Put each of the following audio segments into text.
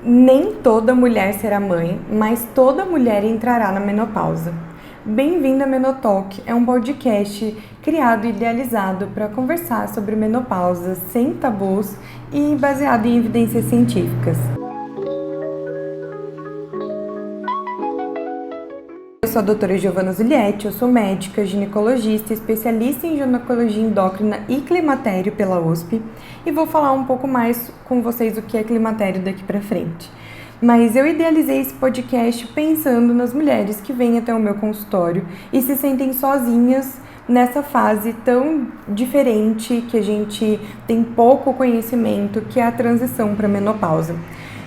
Nem toda mulher será mãe, mas toda mulher entrará na menopausa. Bem-vindo a Menotalk, é um podcast criado e idealizado para conversar sobre menopausa sem tabus e baseado em evidências científicas. Eu sou a doutora Giovanna Zulietti, eu sou médica, ginecologista, especialista em ginecologia endócrina e climatério pela USP e vou falar um pouco mais com vocês o que é climatério daqui para frente. Mas eu idealizei esse podcast pensando nas mulheres que vêm até o meu consultório e se sentem sozinhas nessa fase tão diferente que a gente tem pouco conhecimento, que é a transição para a menopausa.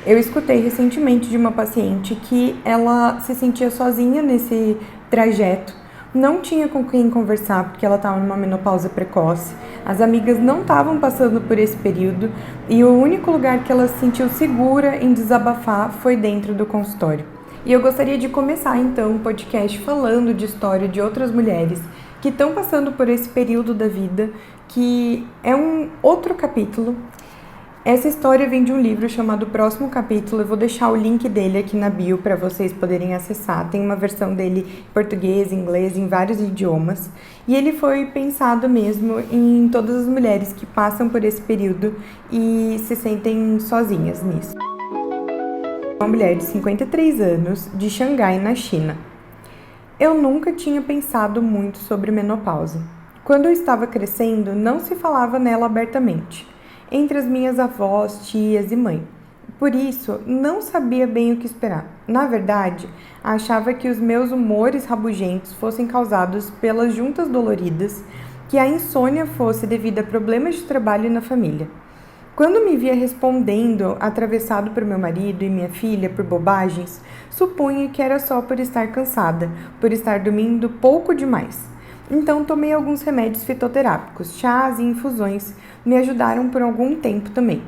Eu escutei recentemente de uma paciente que ela se sentia sozinha nesse trajeto, não tinha com quem conversar porque ela estava numa menopausa precoce, as amigas não estavam passando por esse período e o único lugar que ela se sentiu segura em desabafar foi dentro do consultório. E eu gostaria de começar então o podcast falando de história de outras mulheres que estão passando por esse período da vida, que é um outro capítulo. Essa história vem de um livro chamado Próximo Capítulo. Eu vou deixar o link dele aqui na bio para vocês poderem acessar. Tem uma versão dele em português, inglês, em vários idiomas. E ele foi pensado mesmo em todas as mulheres que passam por esse período e se sentem sozinhas nisso. Uma mulher de 53 anos, de Xangai, na China. Eu nunca tinha pensado muito sobre menopausa. Quando eu estava crescendo, não se falava nela abertamente entre as minhas avós, tias e mãe. Por isso, não sabia bem o que esperar. Na verdade, achava que os meus humores rabugentos fossem causados pelas juntas doloridas, que a insônia fosse devido a problemas de trabalho na família. Quando me via respondendo, atravessado por meu marido e minha filha por bobagens, supunha que era só por estar cansada, por estar dormindo pouco demais. Então tomei alguns remédios fitoterápicos, chás e infusões, me ajudaram por algum tempo também.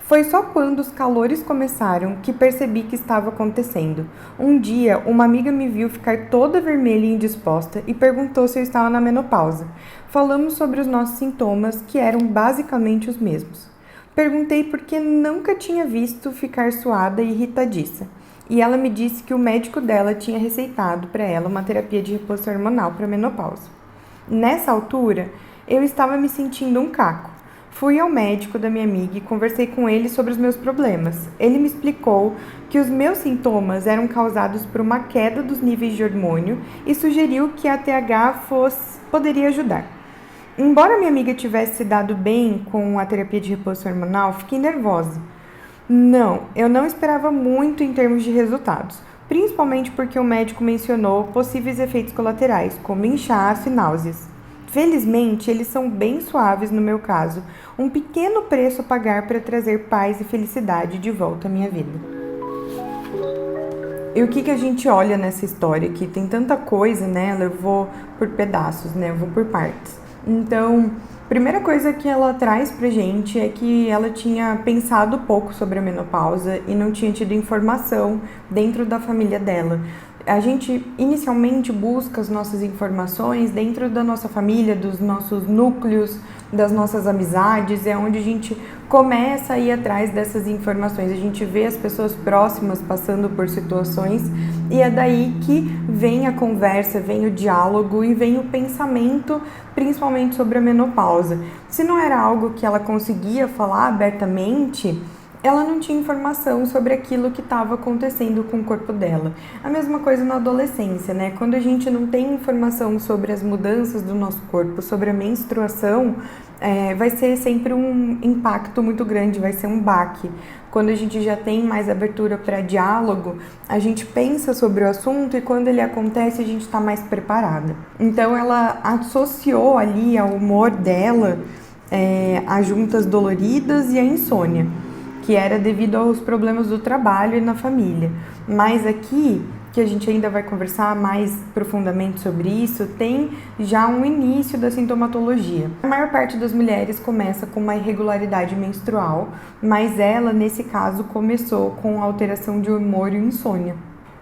Foi só quando os calores começaram que percebi que estava acontecendo. Um dia, uma amiga me viu ficar toda vermelha e indisposta e perguntou se eu estava na menopausa. Falamos sobre os nossos sintomas, que eram basicamente os mesmos. Perguntei por que nunca tinha visto ficar suada e irritadiça. E ela me disse que o médico dela tinha receitado para ela uma terapia de reposição hormonal para menopausa. Nessa altura, eu estava me sentindo um caco. Fui ao médico da minha amiga e conversei com ele sobre os meus problemas. Ele me explicou que os meus sintomas eram causados por uma queda dos níveis de hormônio e sugeriu que a TH poderia ajudar. Embora minha amiga tivesse se dado bem com a terapia de reposição hormonal, fiquei nervosa. Eu não esperava muito em termos de resultados, principalmente porque o médico mencionou possíveis efeitos colaterais, como inchaço e náuseas. Felizmente, eles são bem suaves no meu caso, um pequeno preço a pagar para trazer paz e felicidade de volta à minha vida. E o que a gente olha nessa história aqui? Tem tanta coisa nela, eu vou por pedaços, eu vou por partes. Então, a primeira coisa que ela traz pra gente é que ela tinha pensado pouco sobre a menopausa e não tinha tido informação dentro da família dela. A gente inicialmente busca as nossas informações dentro da nossa família, dos nossos núcleos, das nossas amizades, é onde a gente começa a ir atrás dessas informações. A gente vê as pessoas próximas passando por situações e é daí que vem a conversa, vem o diálogo e vem o pensamento, principalmente sobre a menopausa. Se não era algo que ela conseguia falar abertamente, ela não tinha informação sobre aquilo que estava acontecendo com o corpo dela. A mesma coisa na adolescência, Quando a gente não tem informação sobre as mudanças do nosso corpo, sobre a menstruação, vai ser sempre um impacto muito grande, vai ser um baque. Quando a gente já tem mais abertura para diálogo, a gente pensa sobre o assunto e quando ele acontece a gente está mais preparada. Então ela associou ali ao humor dela as juntas doloridas e a insônia, que era devido aos problemas do trabalho e na família. Mas aqui, que a gente ainda vai conversar mais profundamente sobre isso, tem já um início da sintomatologia. A maior parte das mulheres começa com uma irregularidade menstrual, mas ela, nesse caso, começou com alteração de humor e insônia.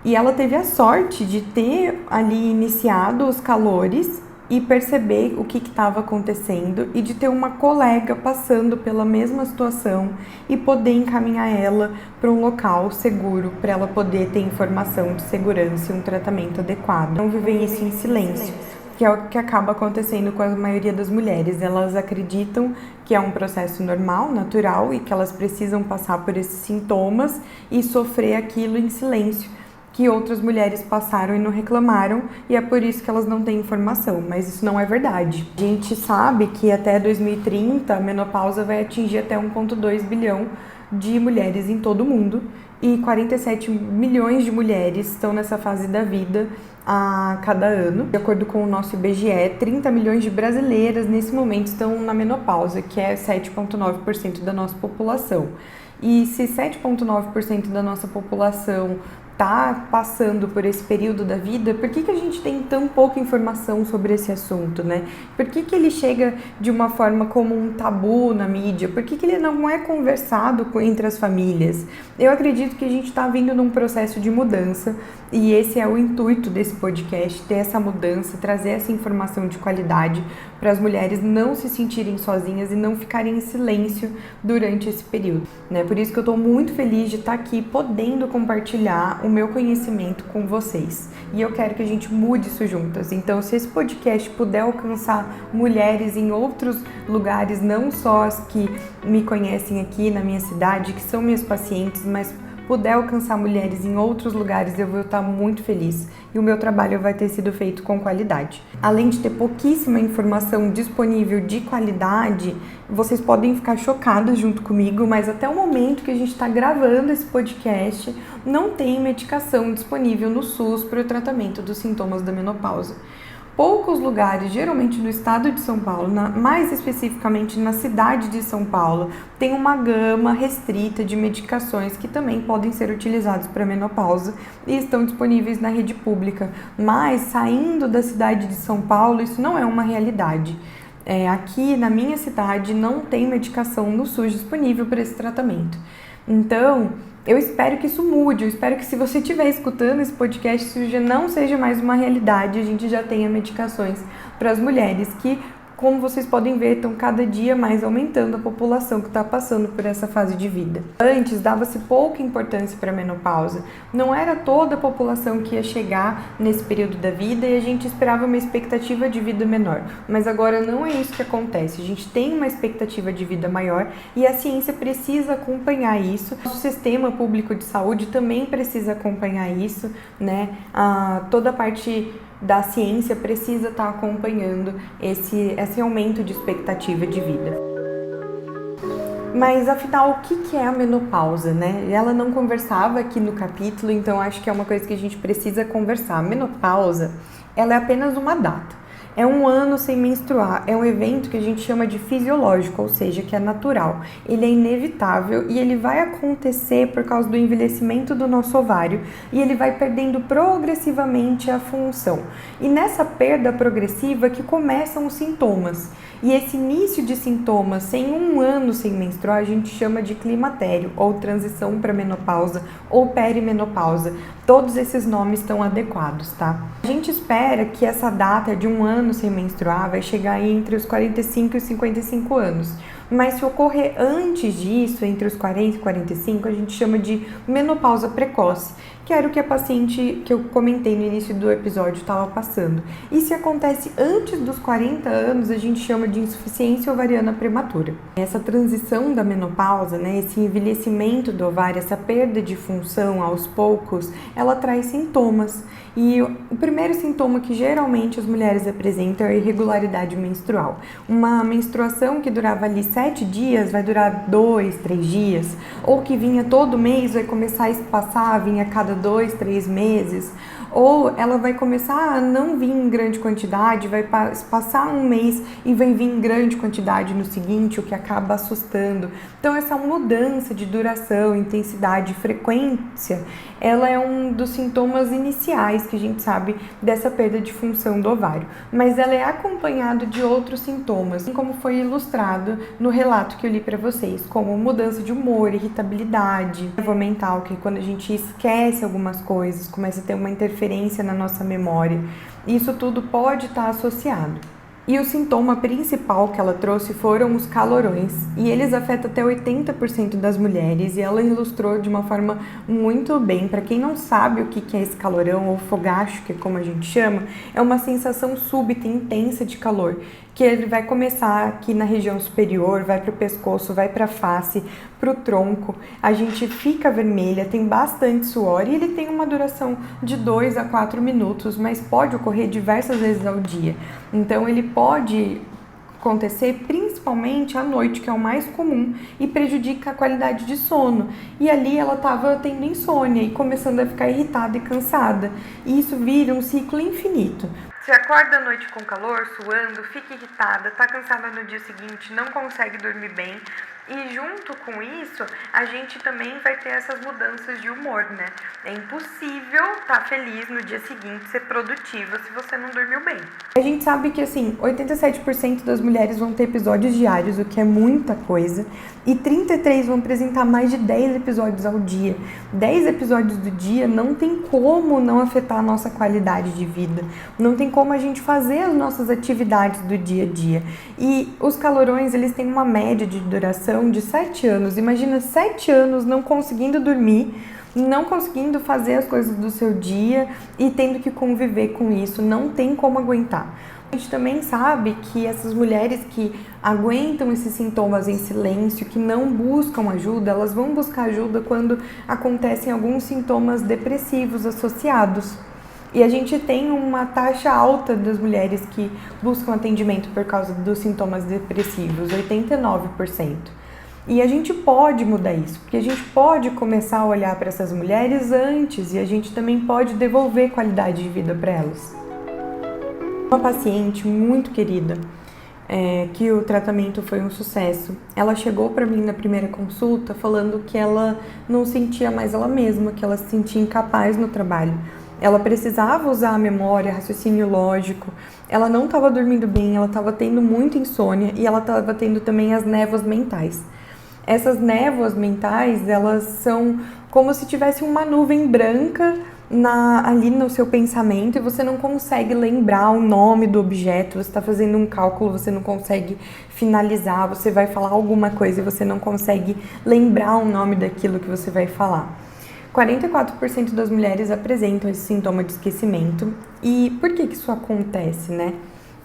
E ela teve a sorte de ter ali iniciado os calores e perceber o que estava acontecendo e de ter uma colega passando pela mesma situação e poder encaminhar ela para um local seguro para ela poder ter informação de segurança e um tratamento adequado. Não viver isso em silêncio, que é o que acaba acontecendo com a maioria das mulheres. Elas acreditam que é um processo normal, natural e que elas precisam passar por esses sintomas e sofrer aquilo em silêncio, que outras mulheres passaram e não reclamaram, e é por isso que elas não têm informação, mas isso não é verdade. A gente sabe que até 2030 a menopausa vai atingir até 1,2 bilhão de mulheres em todo o mundo, e 47 milhões de mulheres estão nessa fase da vida a cada ano. De acordo com o nosso IBGE, 30 milhões de brasileiras nesse momento estão na menopausa, que é 7,9% da nossa população. E se 7,9% da nossa população está passando por esse período da vida, por que a gente tem tão pouca informação sobre esse assunto, né? Por que ele chega de uma forma como um tabu na mídia? Por que ele não é conversado entre as famílias? Eu acredito que a gente está vindo num processo de mudança e esse é o intuito desse podcast, ter essa mudança, trazer essa informação de qualidade para as mulheres não se sentirem sozinhas e não ficarem em silêncio durante esse período, né? Por isso que eu estou muito feliz de estar aqui podendo compartilhar o meu conhecimento com vocês. E eu quero que a gente mude isso juntas. Então, se esse podcast puder alcançar mulheres em outros lugares, não só as que me conhecem aqui na minha cidade, que são minhas pacientes, mas puder alcançar mulheres em outros lugares, eu vou estar muito feliz e o meu trabalho vai ter sido feito com qualidade. Além de ter pouquíssima informação disponível de qualidade, vocês podem ficar chocados junto comigo, mas até o momento que a gente está gravando esse podcast, não tem medicação disponível no SUS para o tratamento dos sintomas da menopausa. Poucos lugares, geralmente no estado de São Paulo, mais especificamente na cidade de São Paulo, tem uma gama restrita de medicações que também podem ser utilizadas para menopausa e estão disponíveis na rede pública. Mas, saindo da cidade de São Paulo, isso não é uma realidade. Aqui na minha cidade não tem medicação no SUS disponível para esse tratamento. Então, eu espero que isso mude, eu espero que se você estiver escutando esse podcast, isso já não seja mais uma realidade, a gente já tenha medicações para as mulheres que, como vocês podem ver, estão cada dia mais aumentando a população que está passando por essa fase de vida. Antes, dava-se pouca importância para a menopausa. Não era toda a população que ia chegar nesse período da vida e a gente esperava uma expectativa de vida menor. Mas agora não é isso que acontece. A gente tem uma expectativa de vida maior e a ciência precisa acompanhar isso. O sistema público de saúde também precisa acompanhar isso, né? Toda a parte da ciência precisa estar acompanhando esse aumento de expectativa de vida. Mas afinal, o que é a menopausa, né? Ela não conversava aqui no capítulo, então acho que é uma coisa que a gente precisa conversar. A menopausa, ela é apenas uma data. É um ano sem menstruar, é um evento que a gente chama de fisiológico, ou seja, que é natural. Ele é inevitável e ele vai acontecer por causa do envelhecimento do nosso ovário e ele vai perdendo progressivamente a função. E nessa perda progressiva que começam os sintomas. E esse início de sintomas sem um ano sem menstruar a gente chama de climatério, ou transição para menopausa, ou perimenopausa. Todos esses nomes estão adequados, tá? A gente espera que essa data de um ano sem menstruar vai chegar entre os 45 e os 55 anos. Mas se ocorrer antes disso, entre os 40 e 45, a gente chama de menopausa precoce, que era o que a paciente que eu comentei no início do episódio estava passando. E se acontece antes dos 40 anos, a gente chama de insuficiência ovariana prematura. Essa transição da menopausa, né, esse envelhecimento do ovário, essa perda de função aos poucos, ela traz sintomas. E o primeiro sintoma que geralmente as mulheres apresentam é a irregularidade menstrual. Uma menstruação que durava ali 7 dias vai durar 2, 3 dias, ou que vinha todo mês vai começar a espaçar, vinha a cada 2, 3 meses, ou ela vai começar a não vir em grande quantidade, vai passar um mês e vai vir em grande quantidade no seguinte, o que acaba assustando. Então essa mudança de duração, intensidade, frequência, ela é um dos sintomas iniciais que a gente sabe dessa perda de função do ovário, mas ela é acompanhada de outros sintomas, como foi ilustrado no relato que eu li para vocês, como mudança de humor, irritabilidade, nervo mental, que é quando a gente esquece algumas coisas, começa a ter uma interferência na nossa memória. Isso tudo pode estar associado. E o sintoma principal que ela trouxe foram os calorões, e eles afetam até 80% das mulheres, e ela ilustrou de uma forma muito bem. Para quem não sabe o que é esse calorão, ou fogacho, que é como a gente chama, é uma sensação súbita e intensa de calor, que ele vai começar aqui na região superior, vai para o pescoço, vai para a face, para o tronco, a gente fica vermelha, tem bastante suor, e ele tem uma duração de 2 a 4 minutos, mas pode ocorrer diversas vezes ao dia. Então ele pode acontecer principalmente à noite, que é o mais comum, e prejudica a qualidade de sono. E ali ela estava tendo insônia e começando a ficar irritada e cansada. E isso vira um ciclo infinito. Você acorda à noite com calor, suando, fica irritada, tá cansada no dia seguinte, não consegue dormir bem. E junto com isso, a gente também vai ter essas mudanças de humor, né? É impossível estar feliz no dia seguinte, ser produtiva, se você não dormiu bem. A gente sabe que, 87% das mulheres vão ter episódios diários, o que é muita coisa, e 33% vão apresentar mais de 10 episódios ao dia. 10 episódios do dia não tem como não afetar a nossa qualidade de vida, não tem como a gente fazer as nossas atividades do dia a dia. E os calorões, eles têm uma média de duração de 7 anos. Imagina 7 anos não conseguindo dormir, não conseguindo fazer as coisas do seu dia e tendo que conviver com isso. Não tem como aguentar. A gente também sabe que essas mulheres que aguentam esses sintomas em silêncio, que não buscam ajuda, elas vão buscar ajuda quando acontecem alguns sintomas depressivos associados. E a gente tem uma taxa alta das mulheres que buscam atendimento por causa dos sintomas depressivos, 89%. E a gente pode mudar isso, porque a gente pode começar a olhar para essas mulheres antes e a gente também pode devolver qualidade de vida para elas. Uma paciente muito querida, que o tratamento foi um sucesso, ela chegou para mim na primeira consulta falando que ela não sentia mais ela mesma, que ela se sentia incapaz no trabalho. Ela precisava usar a memória, raciocínio lógico, ela não estava dormindo bem, ela estava tendo muita insônia e ela estava tendo também as névoas mentais. Essas névoas mentais, elas são como se tivesse uma nuvem branca ali no seu pensamento e você não consegue lembrar o nome do objeto, você está fazendo um cálculo, você não consegue finalizar, você vai falar alguma coisa e você não consegue lembrar o nome daquilo que você vai falar. 44% das mulheres apresentam esse sintoma de esquecimento. E por que isso acontece, né?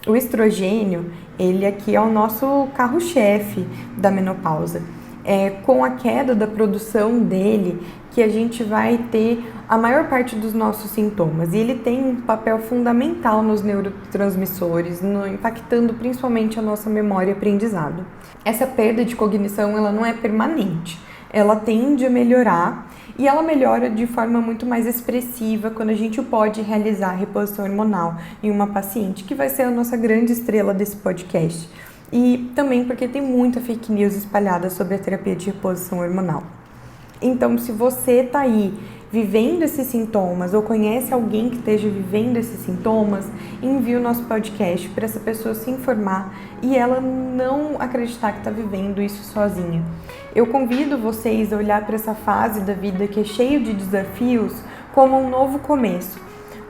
O estrogênio, ele aqui é o nosso carro-chefe da menopausa. É com a queda da produção dele que a gente vai ter a maior parte dos nossos sintomas. E ele tem um papel fundamental nos neurotransmissores, impactando principalmente a nossa memória e aprendizado. Essa perda de cognição, ela não é permanente. Ela tende a melhorar e ela melhora de forma muito mais expressiva quando a gente pode realizar a reposição hormonal em uma paciente, que vai ser a nossa grande estrela desse podcast. E também porque tem muita fake news espalhada sobre a terapia de reposição hormonal. Então, se você está aí vivendo esses sintomas ou conhece alguém que esteja vivendo esses sintomas, envie o nosso podcast para essa pessoa se informar e ela não acreditar que está vivendo isso sozinha. Eu convido vocês a olhar para essa fase da vida que é cheio de desafios como um novo começo.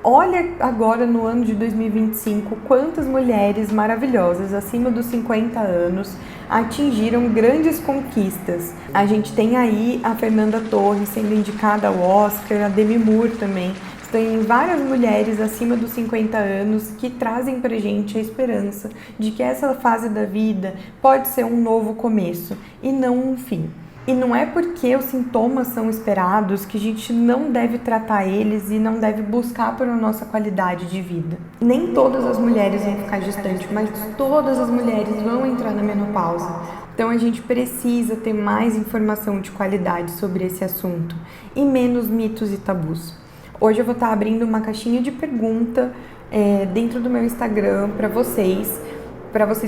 Olha agora no ano de 2025 quantas mulheres maravilhosas acima dos 50 anos atingiram grandes conquistas. A gente tem aí a Fernanda Torres sendo indicada ao Oscar, a Demi Moore também. Tem várias mulheres acima dos 50 anos que trazem pra gente a esperança de que essa fase da vida pode ser um novo começo e não um fim. E não é porque os sintomas são esperados que a gente não deve tratar eles e não deve buscar por nossa qualidade de vida. Nem todas as mulheres vão ficar gestantes, mas todas as mulheres vão entrar na menopausa. Então a gente precisa ter mais informação de qualidade sobre esse assunto e menos mitos e tabus. Hoje eu vou estar abrindo uma caixinha de pergunta dentro do meu Instagram para vocês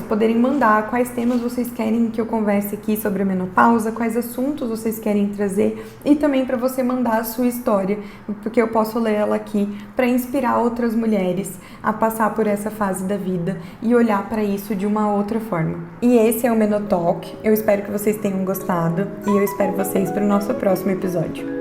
poderem mandar quais temas vocês querem que eu converse aqui sobre a menopausa, quais assuntos vocês querem trazer e também para você mandar a sua história, porque eu posso ler ela aqui para inspirar outras mulheres a passar por essa fase da vida e olhar para isso de uma outra forma. E esse é o Menotalk, eu espero que vocês tenham gostado e eu espero vocês para o nosso próximo episódio.